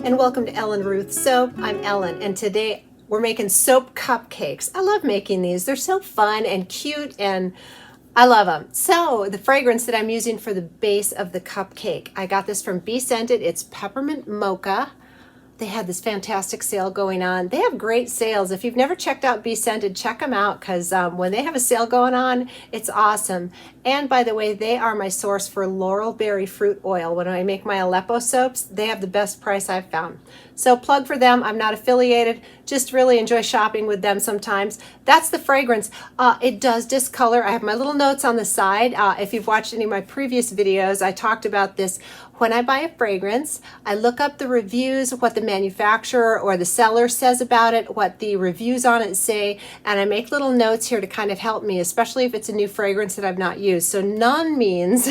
and welcome to Ellen Ruth Soap. I'm Ellen, and today we're making soap cupcakes. I love making these. They're so fun and cute, and I love them. So the fragrance that I'm using for the base of the cupcake, I got this from Be Scented. It's Peppermint Mocha. They had this fantastic sale going on. They have great sales. If you've never checked out Be Scented, check them out, because when they have a sale going on, it's awesome. And by the way, they are my source for laurel berry fruit oil. When I make my Aleppo soaps, they have the best price I've found. So plug for them. I'm not affiliated, just really enjoy shopping with them sometimes. That's the fragrance. It does discolor. I have my little notes on the side. If you've watched any of my previous videos, I talked about this. When I buy a fragrance, I look up the reviews, what the manufacturer or the seller says about it, what the reviews on it say, and I make little notes here to kind of help me, especially if it's a new fragrance that I've not used. So none means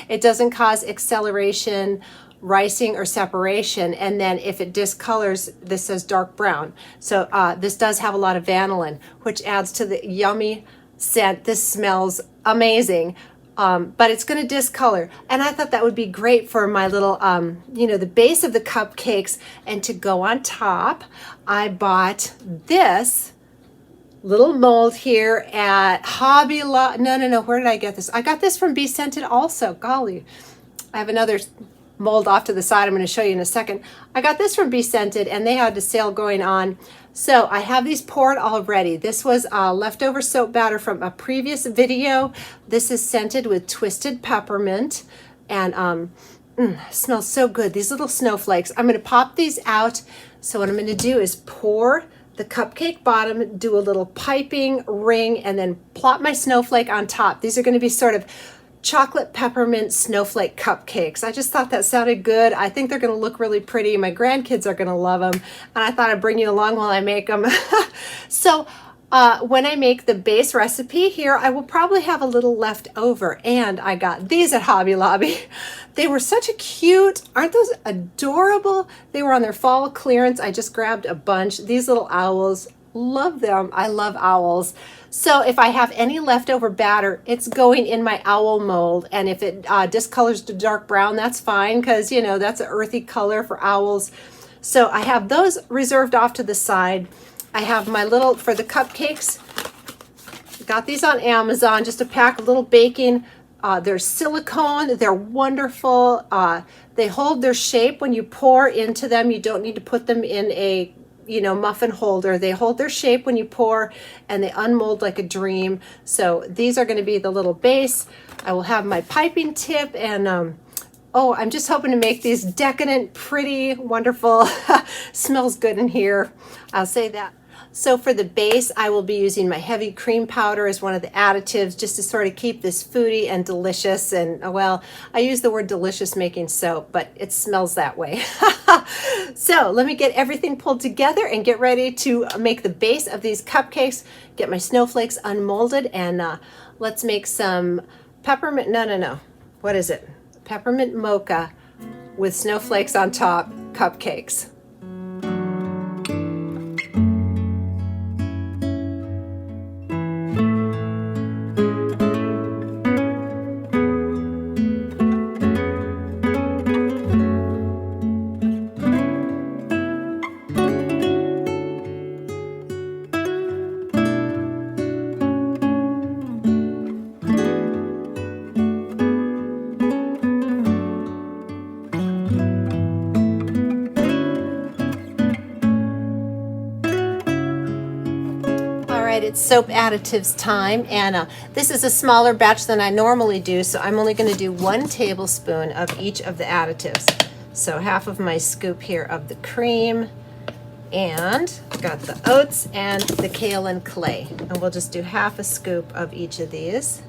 it doesn't cause acceleration, ricing, or separation. And then if it discolors, this says dark brown. So this does have a lot of vanillin, which adds to the yummy scent. This smells amazing. But it's going to discolor, and I thought that would be great for my little, the base of the cupcakes. And to go on top, I bought this little mold here at Hobby Lobby. No, where did I get this? I got this from Be Scented also. Golly, I have another mold off to the side I'm going to show you in a second. I got this from Be Scented, and they had a sale going on. So I have these poured already. This was leftover soap batter from a previous video. This is scented with twisted peppermint, and smells so good. These little snowflakes. I'm going to pop these out. So what I'm going to do is pour the cupcake bottom, do a little piping ring, and then plop my snowflake on top. These are going to be sort of chocolate peppermint snowflake cupcakes. I just thought that sounded good. I think they're going to look really pretty. My grandkids are going to love them, and I thought I'd bring you along while I make them. So when I make the base recipe here, I will probably have a little left over, and I got these at Hobby Lobby. They were such a cute, aren't those adorable? They were on their fall clearance. I just grabbed a bunch. These little owls, love them. I love owls. So if I have any leftover batter, it's going in my owl mold. And if it discolors to dark brown, that's fine, because, that's an earthy color for owls. So I have those reserved off to the side. I have my little, for the cupcakes, got these on Amazon, just a pack of little baking. They're silicone. They're wonderful. They hold their shape when you pour into them. You don't need to put them in a muffin holder. They hold their shape when you pour, and they unmold like a dream. So these are going to be the little base. I will have my piping tip, and I'm just hoping to make these decadent, pretty, wonderful. Smells good in here. I'll say that. So for the base, I will be using my heavy cream powder as one of the additives, just to sort of keep this foodie and delicious. And well, I use the word delicious making soap, but it smells that way. So let me get everything pulled together and get ready to make the base of these cupcakes, get my snowflakes unmolded, and let's make some peppermint, no. What is it? Peppermint mocha with snowflakes on top cupcakes. It's soap additives time, and this is a smaller batch than I normally do, so I'm only going to do 1 tablespoon of each of the additives. So half of my scoop here of the cream, and got the oats and the kaolin clay, and we'll just do half a scoop of each of these,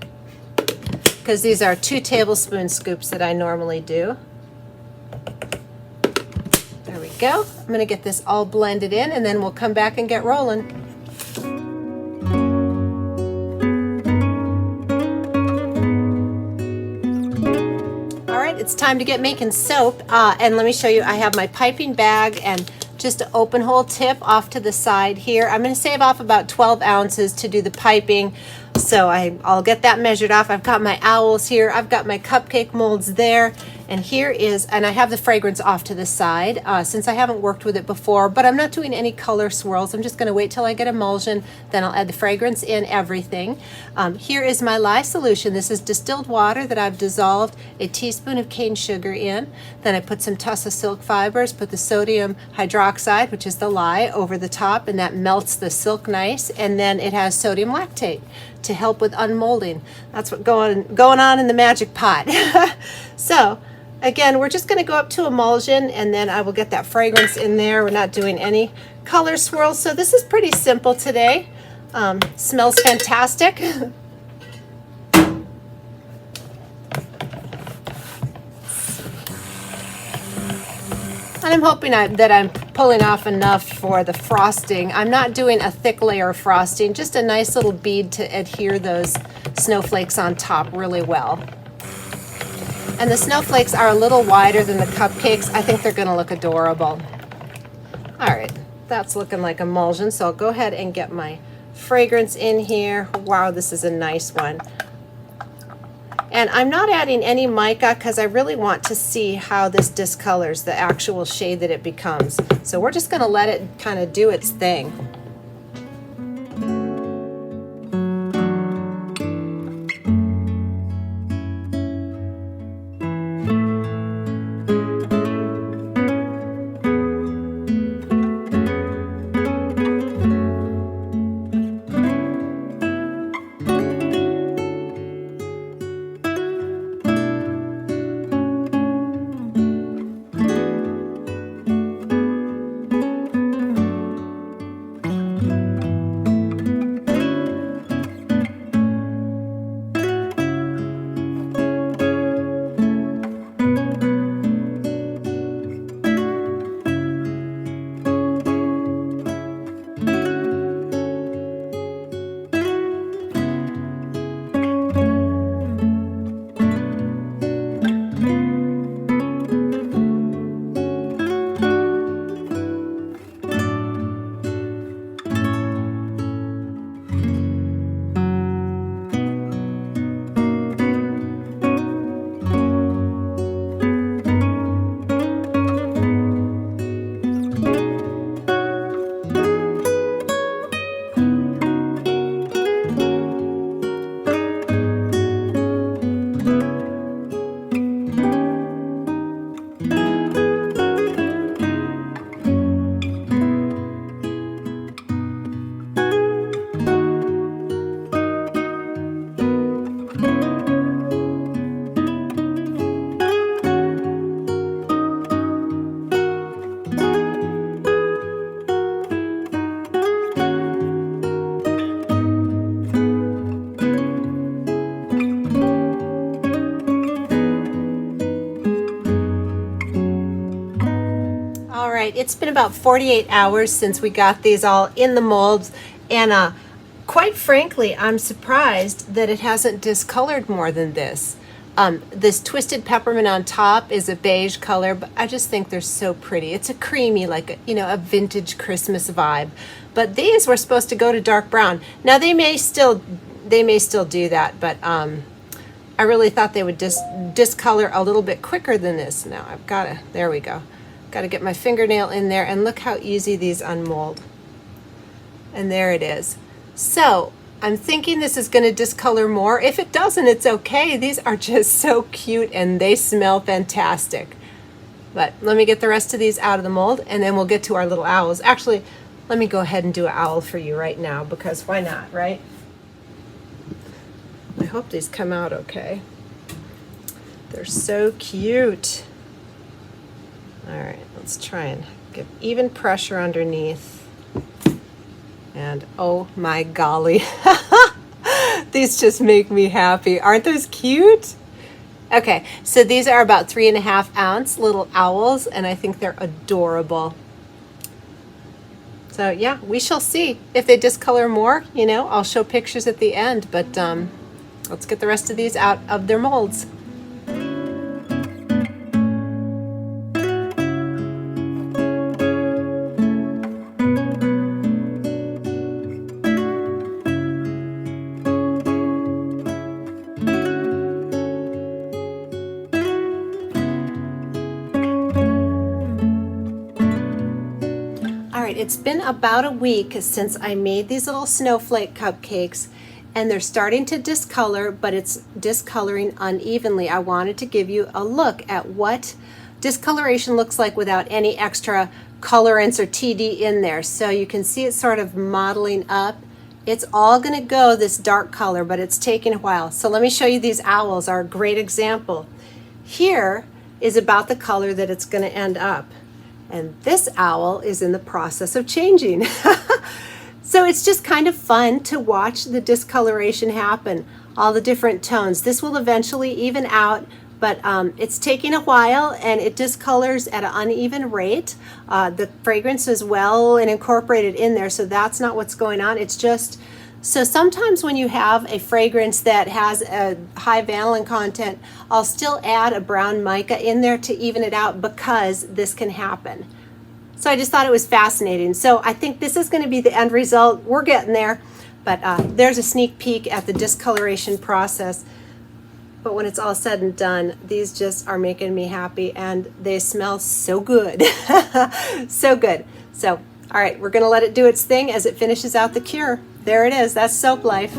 because these are 2 tablespoon scoops that I normally do. There we go. I'm going to get this all blended in, and then we'll come back and get rolling. It's time to get making soap, and let me show you. I have my piping bag and just an open hole tip off to the side here. I'm going to save off about 12 ounces to do the piping, so I'll get that measured off. I've got my owls here. I've got my cupcake molds there, And here is, and I have the fragrance off to the side since I haven't worked with it before, but I'm not doing any color swirls. I'm just going to wait till I get emulsion, then I'll add the fragrance in everything. Here is my lye solution. This is distilled water that I've dissolved a teaspoon of cane sugar in. Then I put some tussa silk fibers, put the sodium hydroxide, which is the lye, over the top, and that melts the silk nice. And then it has sodium lactate to help with unmolding. That's what's going on in the magic pot. So again, we're just going to go up to emulsion, and then I will get that fragrance in there. We're not doing any color swirls, so this is pretty simple today. Smells fantastic. And I'm hoping that I'm pulling off enough for the frosting. I'm not doing a thick layer of frosting, just a nice little bead to adhere those snowflakes on top really well. And the snowflakes are a little wider than the cupcakes. I think they're going to look adorable. All right, that's looking like emulsion, so I'll go ahead and get my fragrance in here. Wow, this is a nice one. And I'm not adding any mica because I really want to see how this discolors the actual shade that it becomes. So we're just going to let it kind of do its thing. It's been about 48 hours since we got these all in the molds, and quite frankly, I'm surprised that it hasn't discolored more than this. This twisted peppermint on top is a beige color, but I just think they're so pretty. It's a creamy, like a vintage Christmas vibe. But these were supposed to go to dark brown. Now they may still do that, but I really thought they would discolor a little bit quicker than this. Now I've got to, there we go. Got to get my fingernail in there, and look how easy these unmold. And there it is. So I'm thinking this is going to discolor more. If it doesn't, it's okay. These are just so cute and they smell fantastic. But let me get the rest of these out of the mold, and then we'll get to our little owls. Actually, let me go ahead and do an owl for you right now, because why not, right? I hope these come out okay. They're so cute. All right, let's try and get even pressure underneath. And oh my golly, these just make me happy. Aren't those cute? Okay, so these are about 3.5 ounce little owls, and I think they're adorable. So yeah, we shall see. If they discolor more, I'll show pictures at the end, but let's get the rest of these out of their molds. it's been about a week since I made these little snowflake cupcakes, and they're starting to discolor, but it's discoloring unevenly. I wanted to give you a look at what discoloration looks like without any extra colorants or TD in there. So you can see it sort of modeling up. It's all going to go this dark color, but it's taking a while. So let me show you. These owls are a great example. Here is about the color that it's going to end up. And this owl is in the process of changing. So it's just kind of fun to watch the discoloration happen, all the different tones. This will eventually even out, but it's taking a while, and it discolors at an uneven rate. The fragrance is well and incorporated in there, so that's not what's going on. It's just, so sometimes when you have a fragrance that has a high vanillin content, I'll still add a brown mica in there to even it out, because this can happen. So I just thought it was fascinating. So I think this is going to be the end result. We're getting there, but there's a sneak peek at the discoloration process. But when it's all said and done, these just are making me happy, and they smell so good. So good. So, all right, we're going to let it do its thing as it finishes out the cure. There it is. That's soap life.